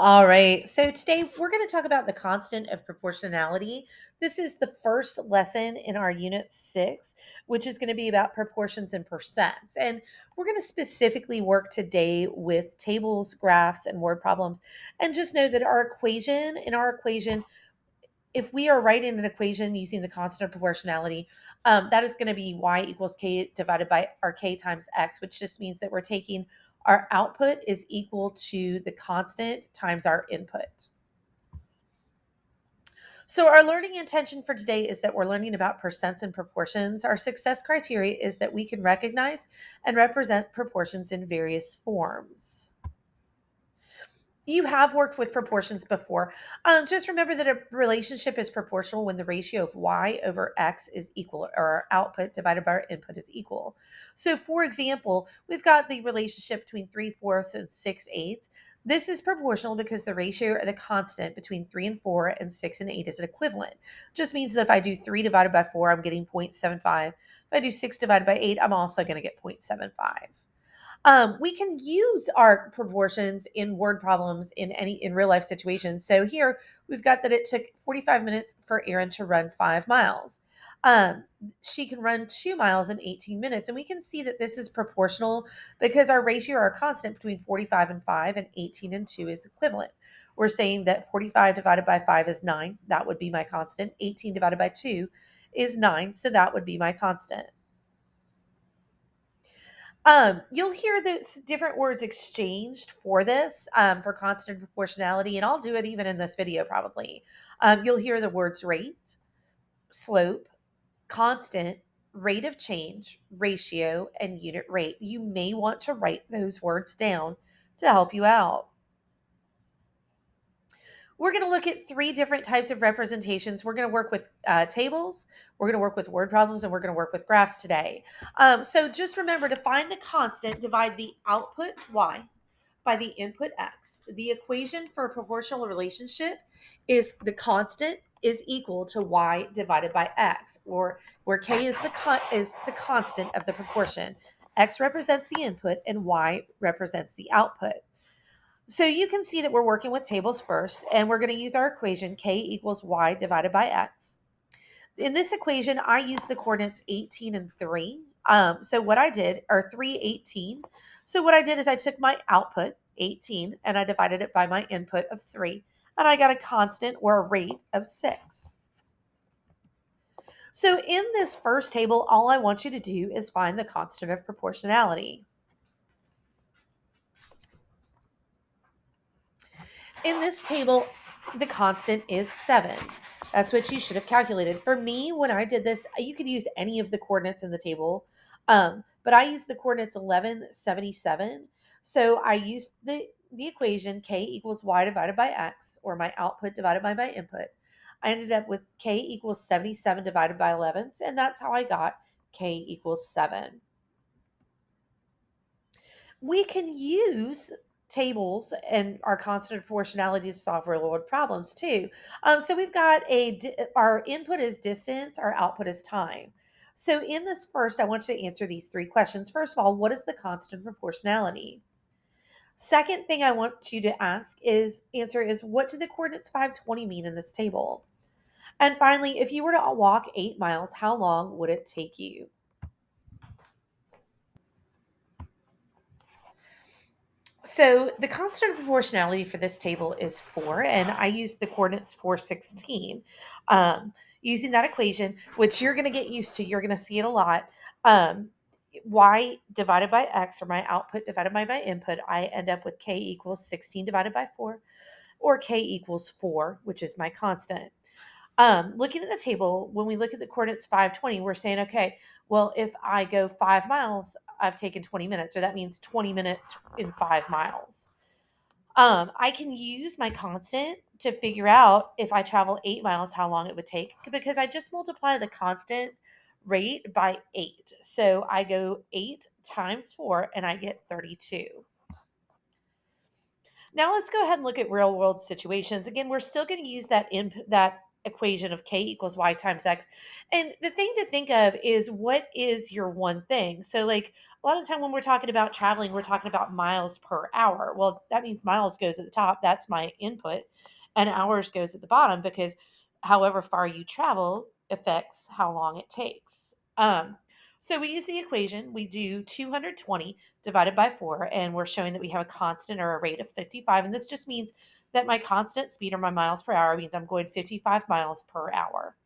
All right. So today we're going to talk about the constant of proportionality. This is the first lesson in our unit 6, which is going to be about proportions and percents. And we're going to specifically work today with tables, graphs, and word problems. And just know that in our equation, if we are writing an equation using the constant of proportionality, that is going to be y equals k divided by our k times x, which just means that we're taking our output is equal to the constant times our input. So, our learning intention for today is that we're learning about percents and proportions. Our success criteria is that we can recognize and represent proportions in various forms. You have worked with proportions before. Just remember that a relationship is proportional when the ratio of y over x is equal, or our output divided by our input is equal. So, for example, we've got the relationship between 3/4 and 6/8. This is proportional because the ratio or the constant between 3 and 4 and 6 and 8 is an equivalent. Just means that if I do 3 divided by 4, I'm getting 0.75. If I do 6 divided by 8, I'm also going to get 0.75. We can use our proportions in word problems in real life situations. So here we've got that it took 45 minutes for Erin to run 5 miles. Um, she can run 2 miles in 18 minutes, and we can see that this is proportional because our ratio, our constant between 45 and 5 and 18 and 2 is equivalent. We're saying that 45 divided by 5 is 9. That would be my constant. 18 divided by 2 is 9. So that would be my constant. You'll hear this different words exchanged for this, for constant proportionality, and I'll do it even in this video probably. You'll hear the words rate, slope, constant, rate of change, ratio, and unit rate. You may want to write those words down to help you out. We're going to look at three different types of representations. We're going to work with tables, we're going to work with word problems, and we're going to work with graphs today. So just remember to find the constant, divide the output y by the input x. The equation for a proportional relationship is the constant is equal to y divided by x, or where k is the constant of the proportion. X represents the input and y represents the output. So you can see that we're working with tables first, and we're going to use our equation k equals y divided by x. In this equation, I use the coordinates 18 and 3. So what I did, or 3, 18. So what I did is I took my output, 18, and I divided it by my input of 3, and I got a constant or a rate of 6. So in this first table, all I want you to do is find the constant of proportionality. In this table, the constant is 7. That's what you should have calculated. For me, when I did this, you could use any of the coordinates in the table, but I used the coordinates 11, 77. So I used the equation k equals y divided by x, or my output divided by my input. I ended up with k equals 77 divided by 11, and that's how I got k equals 7. We can use tables and our constant proportionality to solve real world problems too. So we've got our input is distance, our output is time. So in this first, I want you to answer these three questions. First of all, what is the constant proportionality? Second thing I want you to answer is what do the coordinates 520 mean in this table? And finally, if you were to walk 8 miles, how long would it take you? So the constant of proportionality for this table is 4, and I used the coordinates 4, 16. Using that equation, which you're going to get used to, you're going to see it a lot. Y divided by x, or my output divided by my input, I end up with k equals 16 divided by 4, or k equals 4, which is my constant. Looking at the table, when we look at the coordinates 520, we're saying, okay, well, if I go 5 miles, I've taken 20 minutes, or that means 20 minutes in 5 miles. I can use my constant to figure out if I travel 8 miles, how long it would take, because I just multiply the constant rate by 8. So I go 8 times 4 and I get 32. Now let's go ahead and look at real world situations. Again, we're still going to use that equation of k equals y times x. And the thing to think of is, what is your one thing? So, like, a lot of the time when we're talking about traveling, we're talking about miles per hour. Well, that means miles goes at the top. That's my input. And hours goes at the bottom, because however far you travel affects how long it takes. So we use the equation. We do 220 divided by 4, and we're showing that we have a constant, or a rate of 55. And this just means that my constant speed, or my miles per hour, means I'm going 55 miles per hour.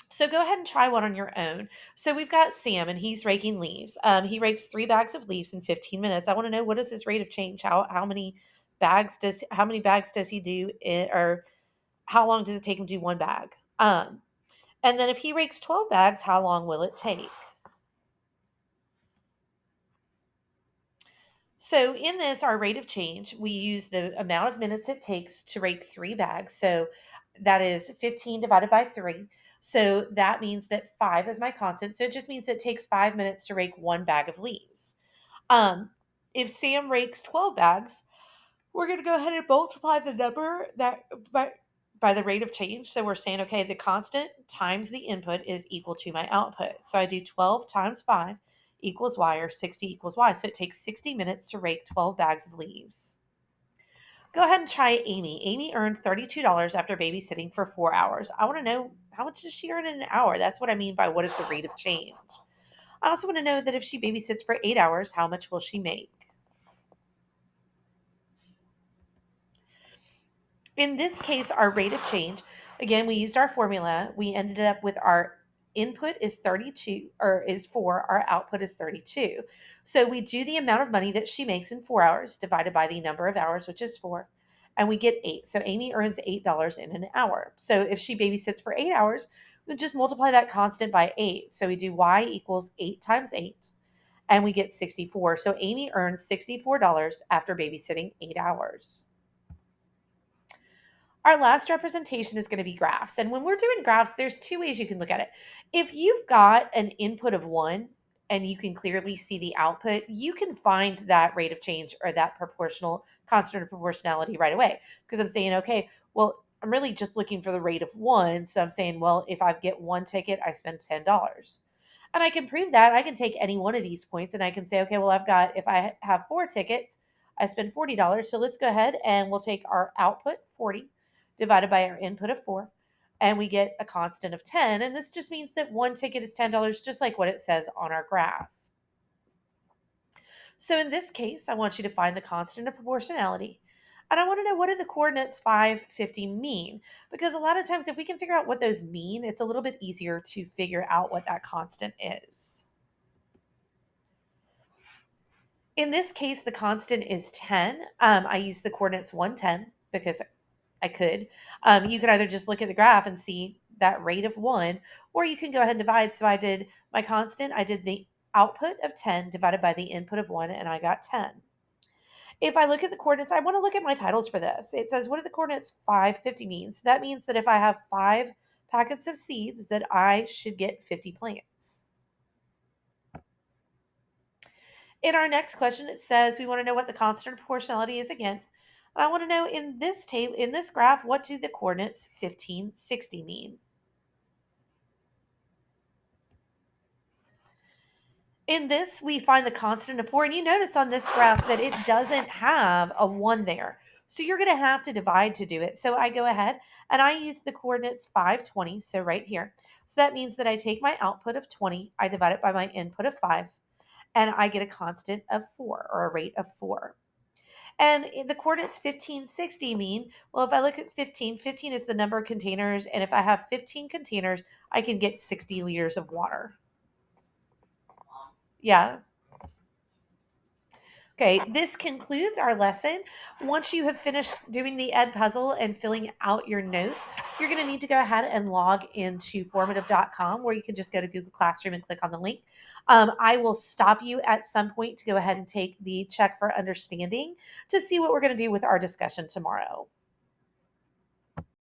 So go ahead and try one on your own. So we've got Sam, and he's raking leaves. He rakes 3 bags of leaves in 15 minutes. I want to know, what is his rate of change? How many bags does he do or how long does it take him to do one bag? And then if he rakes 12 bags, how long will it take? So in this, our rate of change, we use the amount of minutes it takes to rake 3 bags. So that is 15 divided by 3. So that means that 5 is my constant. So it just means it takes 5 minutes to rake one bag of leaves. Um, if Sam rakes 12 bags, we're going to go ahead and multiply the number that by the rate of change. So we're saying, okay, the constant times the input is equal to my output. So I do 12 times 5 equals y, or 60 equals y. So it takes 60 minutes to rake 12 bags of leaves. Go ahead and try Amy. Amy earned $32 after babysitting for 4 hours. I want to know, how much does she earn in an hour? That's what I mean by, what is the rate of change? I also want to know that if she babysits for 8 hours, how much will she make? In this case, our rate of change, again, we used our formula. We ended up with, our input is 32, or is 4, our output is 32. So we do the amount of money that she makes in 4 hours divided by the number of hours, which is 4, and we get 8. So Amy earns $8 in an hour. So if she babysits for 8 hours, we just multiply that constant by 8. So we do y equals 8 times 8, and we get 64. So Amy earns $64 after babysitting 8 hours. Our last representation is going to be graphs. And when we're doing graphs, there's 2 ways you can look at it. If you've got an input of 1 and you can clearly see the output, you can find that rate of change, or that proportional constant of proportionality, right away. Because I'm saying, okay, well, I'm really just looking for the rate of 1. So I'm saying, well, if I get 1 ticket, I spend $10. And I can prove that. I can take any one of these points and I can say, okay, well, if I have 4 tickets, I spend $40. So let's go ahead and we'll take our output, 40, divided by our input of 4, and we get a constant of 10. And this just means that 1 ticket is $10, just like what it says on our graph. So in this case, I want you to find the constant of proportionality. And I want to know, what do the coordinates 5, 50 mean? Because a lot of times, if we can figure out what those mean, it's a little bit easier to figure out what that constant is. In this case, the constant is 10. I use the coordinates 110 because I could. You could either just look at the graph and see that rate of 1, or you can go ahead and divide. So I did my constant, I did the output of 10 divided by the input of 1, and I got 10. If I look at the coordinates, I want to look at my titles for this. It says, what do the coordinates 550 mean? So that means that if I have 5 packets of seeds, that I should get 50 plants. In our next question, it says we want to know what the constant of proportionality is again. And I want to know, in this table, in this graph, what do the coordinates 15, 60 mean? In this, we find the constant of 4, and you notice on this graph that it doesn't have a 1 there. So you're going to have to divide to do it. So I go ahead and I use the coordinates 520, so right here. So that means that I take my output of 20, I divide it by my input of 5, and I get a constant of 4, or a rate of 4. And the coordinates 15, 60 mean, well, if I look at 15, 15 is the number of containers, and if I have 15 containers, I can get 60 liters of water. Yeah. Okay, this concludes our lesson. Once you have finished doing the ed puzzle and filling out your notes, you're going to need to go ahead and log into formative.com, where you can just go to Google Classroom and click on the link. I will stop you at some point to go ahead and take the check for understanding to see what we're going to do with our discussion tomorrow.